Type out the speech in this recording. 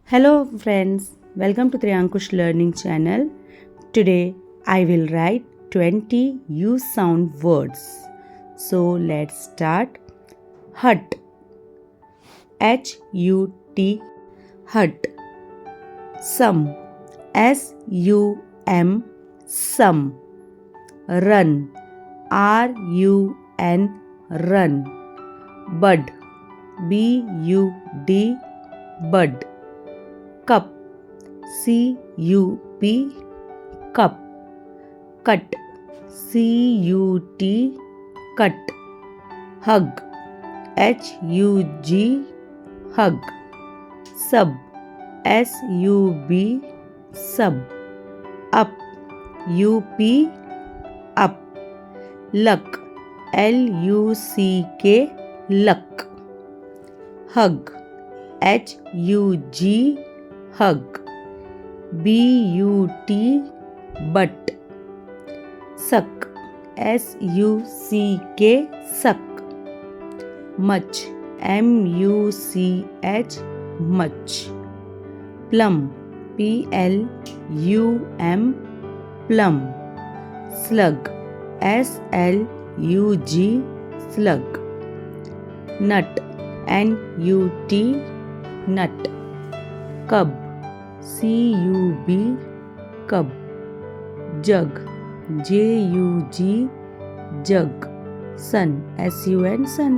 Hello friends, welcome to Triankush Learning Channel. Today I will write 20 U sound words. So let's start. Hut, H-U-T, hut. Sum, S-U-M, sum. Run, R-U-N, run. Bud, B-U-D, bud. Cup, C-U-P, cup. Cut, C-U-T, cut. Hug, H-U-G, hug. Sub, S-U-B, sub. Up, U-P, up. Luck, L-U-C-K, luck. Hug, H-U-G, hug. B-U-T, butt. Suck, S-U-C-K, suck. Much, M-U-C-H, much. Plum, P-L-U-M, plum. Slug, S-L-U-G, slug. Nut, N-U-T, nut. Cub, C-U-B, cub. Jug, J-U-G, jug. Sun, S-U-N, sun.